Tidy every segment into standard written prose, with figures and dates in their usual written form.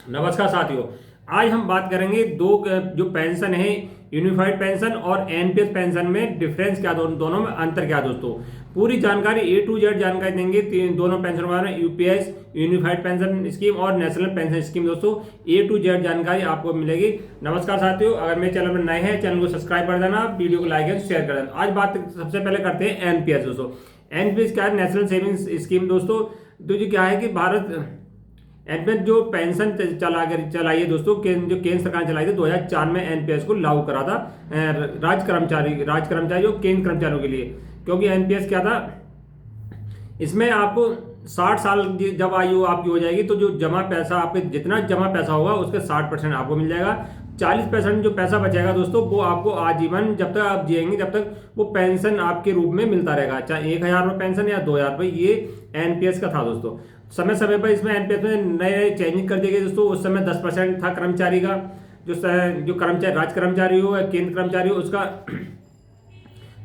नमस्कार साथियों। आज हम बात करेंगे दो जो पेंशन है, यूनिफाइड पेंशन और एनपीएस पेंशन में डिफरेंस क्या, दोनों में अंतर क्या दोस्तों। पूरी जानकारी ए टू जेड जानकारी देंगे दोनों पेंशन के बारे में, यूपीएस यूनिफाइड पेंशन स्कीम और नेशनल पेंशन स्कीम। दोस्तों ए टू जेड जानकारी आपको मिलेगी। नमस्कार साथियों, अगर मेरे चैनल पर नए हैं चैनल को सब्सक्राइब कर देना, वीडियो को लाइक एंड शेयर कर देना। आज बात सबसे पहले करते हैं एनपीएस। दोस्तों एनपीएस क्या है? National savings scheme. दोस्तों तो जो क्या है कि भारत एनपीएस जो पेंशन चलाई है दोस्तों, जो केंद्र सरकार ने चलाई थी 2004 में एनपीएस को लागू करा था राज्य कर्मचारी जो केंद्र कर्मचारियों के लिए। क्योंकि एनपीएस क्या था, इसमें आपको 60 साल जब आयु आपकी हो जाएगी तो जो जमा पैसा आपके जितना जमा पैसा होगा उसके 60% आपको मिल जाएगा। 40% जो पैसा बचेगा दोस्तों वो आपको आजीवन जब तक आप जिएंगे जब तक वो पेंशन आपके रूप में मिलता रहेगा, चाहे 1000 रुपये पेंशन या 2000 रुपये। ये एनपीएस का था दोस्तों। समय समय पर इसमें एनपीएस में नए नए चेंजिंग कर दिए गए दोस्तों। उस समय 10% था कर्मचारी का, जो कर्मचारी राज्य कर्मचारी हो या केंद्र कर्मचारी हो, उसका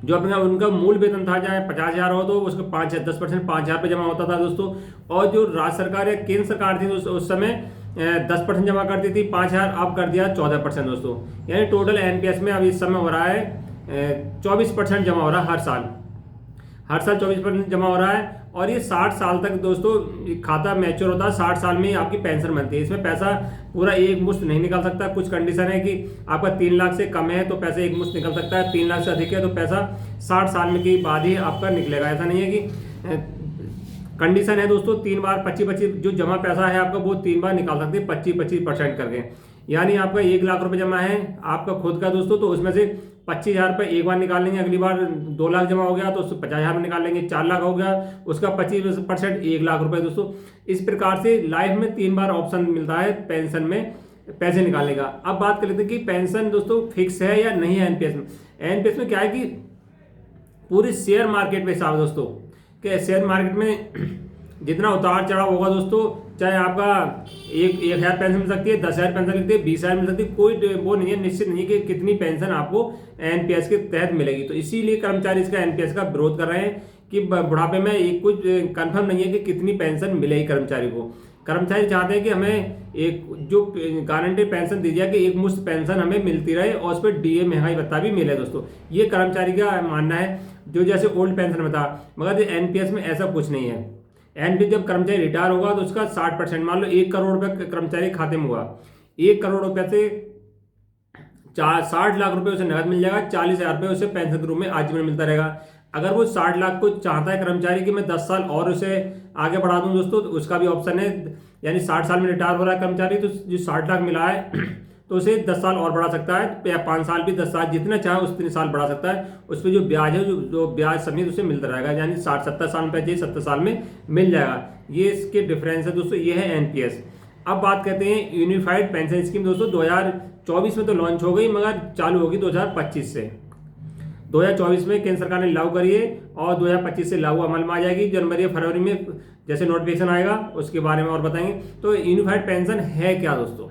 जो अपना उनका मूल वेतन था चाहे 50,000 हो तो उसका 10% 5,000 रुपये जमा होता था दोस्तों। और जो राज्य सरकार या केंद्र सरकार थी उस समय 10% जमा करती थी, 5,000 अब कर दिया 14% दोस्तों। यानी टोटल एनपीएस में अब इस समय हो रहा है 24% जमा हो रहा है हर साल 24% जमा हो रहा है। और ये 60 साल तक दोस्तों खाता मैच्योर होता है, 60 साल में ही आपकी पेंशन बनती है। इसमें पैसा पूरा एक मुश्त नहीं निकल सकता। कुछ कंडीशन है कि आपका 3 लाख से कम है तो पैसा एक मुश्त निकल सकता है, 3 लाख से अधिक है तो पैसा 60 साल में के बाद ही आपका निकलेगा। ऐसा नहीं है कि कंडीशन है दोस्तों, 3 बार 25-25 जो जमा पैसा है आपका वो 3 बार निकाल सकते हैं 25-25% करके। यानी आपका 1 लाख रुपए जमा है आपका खुद का दोस्तों, तो उसमें से 25,000 रुपये एक बार निकाल लेंगे, अगली बार 2 लाख जमा हो गया तो उससे 50,000 में निकाल लेंगे, 4 लाख हो गया उसका 25% 1 लाख रुपए दोस्तों। इस प्रकार से लाइफ में 3 बार ऑप्शन मिलता है पेंशन में पैसे निकालने का। अब बात कर लेते हैं कि पेंशन दोस्तों फिक्स है या नहीं है एनपीएस में। एनपीएस में क्या है कि पूरी शेयर मार्केट पे हिसाब है दोस्तों, कि शेयर मार्केट में जितना उतार चढ़ाव होगा दोस्तों, चाहे आपका 1,000 पेंशन मिल सकती है, 10,000 पेंशन मिलती है, 20,000 मिल सकती है, कोई वो नहीं है, निश्चित नहीं है कि कितनी पेंशन आपको एनपीएस के तहत मिलेगी। तो इसीलिए कर्मचारी इसका एनपीएस का विरोध कर रहे हैं कि बुढ़ापे में एक कुछ कंफर्म नहीं है कि कितनी पेंशन मिलेगी कर्मचारी को। कर्मचारी चाहते हैं कि हमें एक जो गारंटी पेंशन दी जाए कि एक मुश्त पेंशन हमें मिलती रहे और उस पर डीए महंगाई भत्ता भी मिले दोस्तों। ये कर्मचारी का मानना है, जो जैसे ओल्ड पेंशन में था। मगर एनपीएस में ऐसा कुछ नहीं है। एनपीएस जब कर्मचारी रिटायर होगा तो उसका 60%, मान लो 1 करोड़ रुपये कर्मचारी खाते में हुआ, 1 करोड़ रुपये से 60 लाख रुपए उसे नगद मिल जाएगा, 40,000 रुपये उसे पेंशन के रूप में आजीवन मिलता रहेगा। अगर वो 60 लाख को चाहता है कर्मचारी कि मैं 10 साल और उसे आगे बढ़ा दूं दोस्तों, तो उसका भी ऑप्शन है। यानी 60 साल में रिटायर हो रहा है कर्मचारी तो जो 60 लाख मिला है तो उसे 10 साल और बढ़ा सकता है, या 5 साल भी 10 साल जितना चाहे उतने साल बढ़ा सकता है। उस पर जो ब्याज है जो ब्याज समेत उसे मिलता रहेगा। यानी 60-70 साल में चाहिए 70 साल में मिल जाएगा। ये इसके डिफरेंस है दोस्तों, ये है एनपीएस। अब बात करते हैं यूनिफाइड पेंशन स्कीम। दोस्तों 2024 में तो लॉन्च हो गई मगर चालू होगी 2025 से। 2024 में केंद्र सरकार ने लागू करी है और 2025 से लागू अमल में आ जाएगी। जनवरी या फरवरी में जैसे नोटिफिकेशन आएगा उसके बारे में और बताएंगे। तो यूनिफाइड पेंशन है क्या दोस्तों,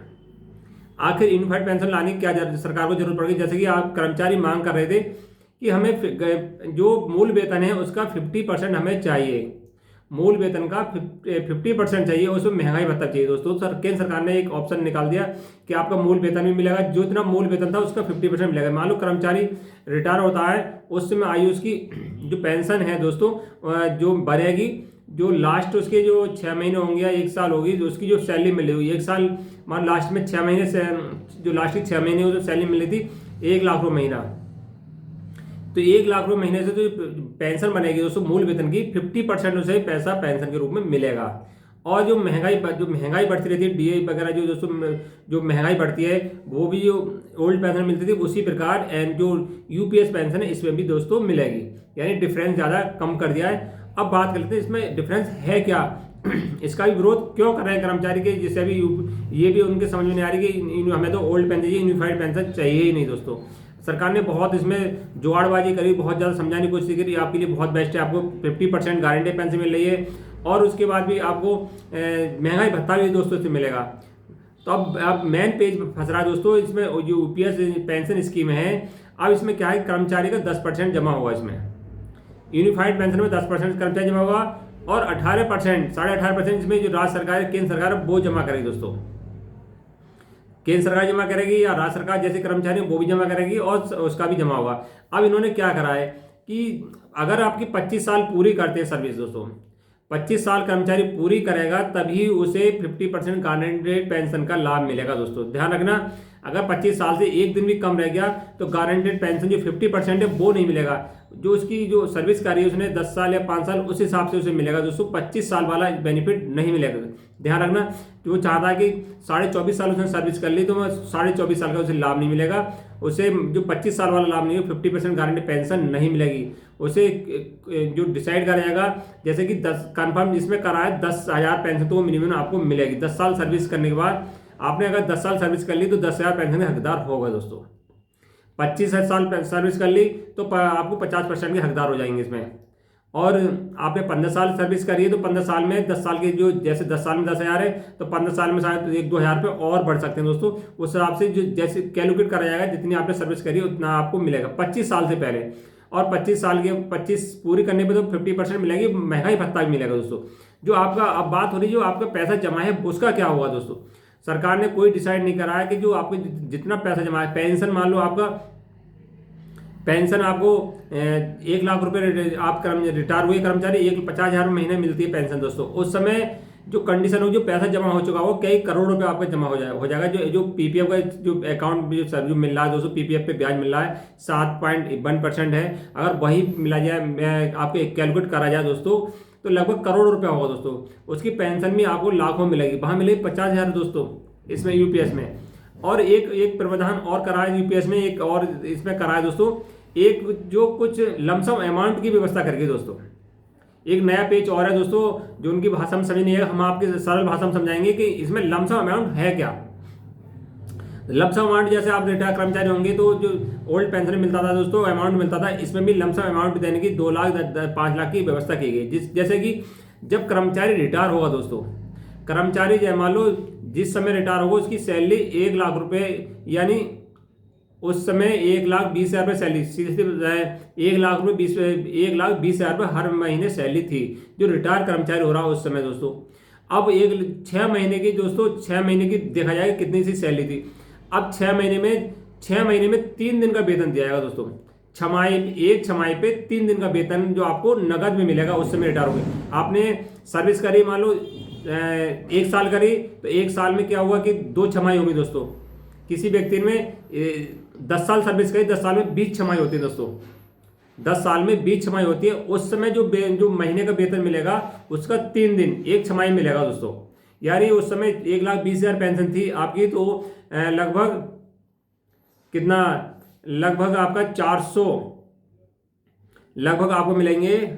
आखिर यूनिफाइड पेंशन लाने की क्या सरकार को जरूरत पड़ेगी। जैसे कि आप कर्मचारी मांग कर रहे थे कि हमें जो मूल वेतन है उसका 50% हमें चाहिए, मूल वेतन का 50% चाहिए, उसमें महंगाई भत्ता चाहिए दोस्तों। केंद्र सरकार ने एक ऑप्शन निकाल दिया कि आपका मूल वेतन भी मिलेगा, जो इतना मूल वेतन था उसका 50% मिलेगा। मान लो कर्मचारी रिटायर होता है उस समय आयु उसकी जो पेंशन है दोस्तों जो बढ़ेगी, जो लास्ट उसके जो 6 महीने होंगे या 1 साल होगी, जो उसकी जो सैलरी मिलेगी 1 साल, मान लास्ट में 6 महीने से जो लास्ट की 6 महीने जो सैलरी मिली थी 1 लाख रुपये महीना, तो 1 लाख रुपये महीने से जो पेंशन बनेगी दोस्तों मूल वेतन की 50% उसे पैसा पेंशन के रूप में मिलेगा। और जो महंगाई बढ़ती रहती है, डीए वगैरह जो दोस्तों जो महंगाई बढ़ती है वो भी जो ओल्ड पेंशन मिलती थी उसी प्रकार एंड जो यूपीएस पेंशन है इसमें भी दोस्तों मिलेगी। यानी डिफरेंस ज़्यादा कम कर दिया है। अब बात कर लेते हैं इसमें डिफरेंस है क्या, इसका भी विरोध क्यों कर रहे हैं कर्मचारी के, जिससे अभी ये भी उनके समझ में नहीं आ रही कि हमें तो ओल्ड पेंशन चाहिए, यूनिफाइड पेंशन चाहिए ही नहीं दोस्तों। सरकार ने बहुत इसमें जुगाड़बाजी करी, बहुत ज़्यादा समझाने की कोशिश करी, आपके लिए बहुत बेस्ट है, आपको 50% गारंटी पेंशन मिल रही है और उसके बाद भी आपको महंगाई भत्ता भी दोस्तों से मिलेगा। तो अब मेन पेज फंस रहा है दोस्तों इसमें। जो यूपीएस पेंशन स्कीम है अब इसमें क्या है, कर्मचारी का 10% जमा होगा। इसमें यूनिफाइड पेंशन में 10% कर्मचारी जमा होगा और 18% 18.5% इसमें जो राज्य सरकार है केंद्र सरकार है वो जमा करेगी दोस्तों। केंद्र सरकार जमा करेगी या राज्य सरकार जैसे कर्मचारी वो भी जमा करेगी और उसका भी जमा होगा। अब इन्होंने क्या करा है कि अगर आपकी 25 साल पूरी करते हैं सर्विस दोस्तों, 25 साल कर्मचारी पूरी करेगा तभी उसे 50% गारंटेड पेंशन का लाभ मिलेगा दोस्तों। ध्यान रखना, अगर 25 साल से एक दिन भी कम रह गया तो गारंटेड पेंशन जो 50% है वो नहीं मिलेगा। जो उसकी जो सर्विस करी है उसने 10 साल या 5 साल उस हिसाब से उसे मिलेगा दोस्तों, 25 साल वाला बेनिफिट नहीं मिलेगा। ध्यान रखना, जो चाहता है कि 24.5 साल उसने सर्विस कर ली तो 24.5 साल का उसे लाभ नहीं मिलेगा। उसे जो 25 साल वाला लाभ नहीं है, 50% गारंटी पेंशन नहीं मिलेगी। उसे जो डिसाइड करा जाएगा, जैसे कि 10 कन्फर्म जिसमें करा है 10,000 पेंशन तो वो मिनिमम आपको मिलेगी। 10 साल सर्विस करने के बाद आपने अगर 10 साल सर्विस कर ली तो 10,000 पेंशन के हकदार होगा दोस्तों। 25 साल सर्विस कर ली तो आपको 50% के हकदार हो जाएंगे इसमें। और आपने 15 साल सर्विस करी है तो 15 साल में 10 साल के जो, जैसे 10 साल में 10,000 है तो 15 साल में शायद 1-2 हज़ार रुपये और बढ़ सकते हैं दोस्तों। उस हिसाब से जो जैसे कैलकुलेट करा जाएगा, जितनी आपने सर्विस करी है उतना आपको मिलेगा 25 साल से पहले। और 25 साल के 25 पूरी करने पे तो 50% मिलेगी, महंगाई भत्ता भी मिलेगा दोस्तों। जो आपका अब बात हो रही है, जो आपका पैसा जमा है उसका क्या होगा दोस्तों। सरकार ने कोई डिसाइड नहीं करा है कि जो आपको जितना पैसा जमा है, पेंशन मान लो आपका पेंशन आपको 1 लाख रुपए आप रिटायर हुए कर्मचारी 1,50,000 महीने मिलती है पेंशन दोस्तों। उस समय जो कंडीशन हो, जो पैसा जमा हो चुका हो, कई करोड़ रुपए आपका जमा हो जाएगा। जो पीपीएफ का जो अकाउंट जो मिल रहा है दोस्तों, पीपीएफ पे ब्याज मिल रहा है 7.1% है। अगर वही मिला जाए, आपको कैलकुलेट करा जाए दोस्तों, तो लगभग करोड़ रुपया होगा दोस्तों। उसकी पेंशन भी आपको लाखों मिलेगी, वहां मिलेगी 50,000 दोस्तों इसमें यूपीएस में। और एक प्रावधान और करा है यूपीएस में, एक और इसमें करा है दोस्तों, एक जो कुछ लमसम अमाउंट की व्यवस्था करके दोस्तों। एक नया पेज और है दोस्तों, जो उनकी भाषा में समझ नहीं है, हम आपके सरल भाषा में समझाएंगे कि इसमें लमसम अमाउंट है क्या। लमसम अमाउंट, जैसे आप रिटायर कर्मचारी होंगे तो जो ओल्ड पेंशन मिलता था दोस्तों, अमाउंट मिलता था, इसमें भी लमसम अमाउंट देने की 2 लाख 5 लाख की व्यवस्था की गई। जैसे कि जब कर्मचारी रिटायर होगा दोस्तों, कर्मचारी जो मान लो जिस समय रिटायर होगा उसकी सैलरी 1 लाख रुपए, यानी उस समय 1,20,000 रुपये सैलरी, सीधे 1,20,000 रुपये हर महीने सैलरी थी जो रिटायर कर्मचारी हो रहा है उस समय दोस्तों। अब 6 महीने की दोस्तों, 6 महीने की देखा जाएगा कितनी सी सैलरी थी। अब 6 महीने में 3 दिन का वेतन दिया जाएगा दोस्तों। एक छमाही पे 3 दिन का वेतन जो आपको नगद में मिलेगा उस समय रिटायर हो गए। आपने सर्विस करी, मान लो 1 साल करी, तो 1 साल में क्या हुआ कि 2 छमाही होगी दोस्तों। किसी व्यक्ति में 10 साल सर्विस करी, 10 साल में 20 छमाही होती है दोस्तों। 10 साल में 20 छमाही होती है। उस समय जो महीने का वेतन मिलेगा उसका 3 दिन 1 छमाही मिलेगा दोस्तों। यानी उस समय 1,20,000 पेंशन थी आपकी, तो लगभग कितना, लगभग आपका 400 लगभग आपको मिलेंगे।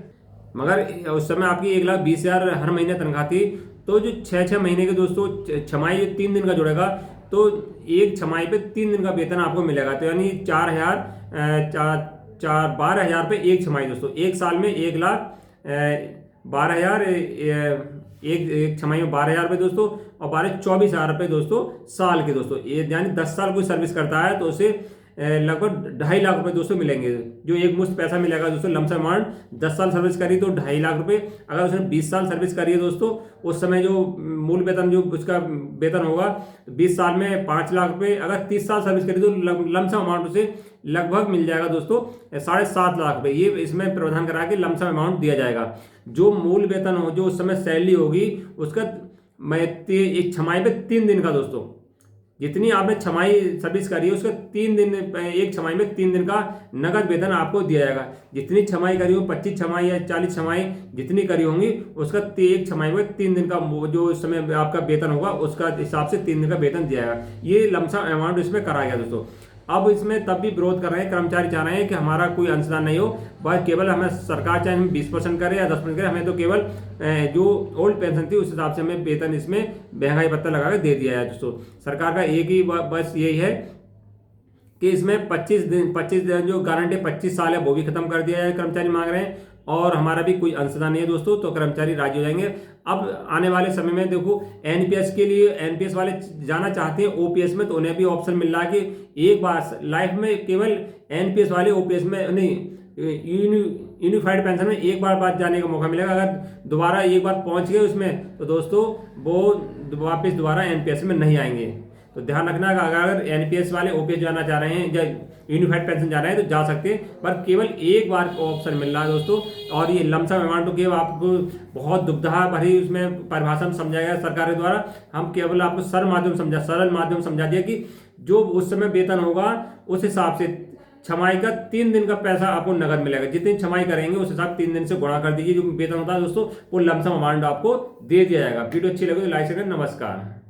मगर उस समय आपकी 1,20,000 हर महीने तनख्वाह थी। तो जो 6 महीने के दोस्तों छमाही 3 दिन का जुड़ेगा, तो एक छमाही पे 3 दिन का वेतन आपको मिलेगा। तो यानी 12,000 रुपये एक छमाही दोस्तों। एक साल में 1,12,000, एक छमाही में 12,000 रुपये दोस्तों, और 24,000 रुपये दोस्तों साल के दोस्तों। ये यानी 10 साल कोई सर्विस करता है तो उसे लगभग 2.5 लाख रुपए दोस्तों मिलेंगे, जो एक मुश्त पैसा मिलेगा दोस्तों लमसम अमाउंट। 10 साल सर्विस करी तो 2.5 लाख रुपए। अगर उसने 20 साल सर्विस करी है दोस्तों, उस समय जो मूल वेतन जो उसका वेतन होगा 20 साल में 5 लाख रुपए। अगर 30 साल सर्विस करी तो लमसम अमाउंट उसे लगभग मिल जाएगा दोस्तों 7.5 लाख रुपए। ये इसमें प्रावधान करा के लमसम अमाउंट दिया जाएगा। जो मूल वेतन हो, जो उस समय सैलरी होगी, उसका एक छमाही पे 3 दिन का दोस्तों, जितनी आपने छमाही सर्विस करी है उसका 3 दिन, एक छमाही में 3 दिन का नगद वेतन आपको दिया जाएगा। जितनी छमाही करी हो, 25 छमाही या 40 छमाही जितनी करी होंगी, उसका एक छमाही में 3 दिन का जो इस समय आपका वेतन होगा उसका हिसाब से 3 दिन का वेतन दिया जाएगा। ये लमसम अमाउंट इसमें करा गया दोस्तों। अब इसमें तब भी विरोध कर रहे हैं, कर्मचारी चाह रहे हैं कि हमारा कोई अंशदान नहीं हो, बस केवल हमें सरकार चाहे हम 20% करें या 10% करें, हमें तो केवल जो ओल्ड पेंशन थी उस हिसाब से हमें वेतन इसमें महंगाई भत्ता लगा के दे दिया है दोस्तों। सरकार का एक ही बस यही है कि इसमें 25 दिन जो गारंटी 25 साल है वो भी खत्म कर दिया है, कर्मचारी मांग रहे हैं। और हमारा भी कोई अंशदान नहीं है दोस्तों, तो कर्मचारी राजी हो जाएंगे। अब आने वाले समय में देखो, एनपीएस के लिए एनपीएस वाले जाना चाहते हैं ओपीएस में, तो उन्हें भी ऑप्शन मिल रहा है कि एक बार लाइफ में केवल एनपीएस वाले ओपीएस में नहीं, यूनिफाइड पेंशन में एक बार बाद जाने का मौका मिलेगा। अगर दोबारा एक बार पहुंच गए उसमें तो दोस्तों वो वापस दोबारा एनपीएस में नहीं आएंगे। तो ध्यान रखना, अगर एनपीएस वाले ओपीएस जाना चाह रहे हैं या यूनिफाइड पेंशन जाना है तो जा सकते हैं, पर केवल एक बार ऑप्शन मिल रहा है दोस्तों। और ये लमसम अमाउंट को केवल आपको बहुत दुविधा भरी उसमें परिभाषा में समझाया गया सरकार के द्वारा। हम केवल आपको सरल माध्यम समझा दिया कि जो उस समय वेतन होगा उस हिसाब से छमाई का 3 दिन का पैसा आपको नगद मिलेगा। जितनी छमाई करेंगे उस हिसाब 3 दिन से गुणा कर दीजिए, जो वेतन होता है दोस्तों वो लमसम अमाउंट आपको दे दिया जाएगा। वीडियो अच्छी लगे तो लाइक करें। नमस्कार।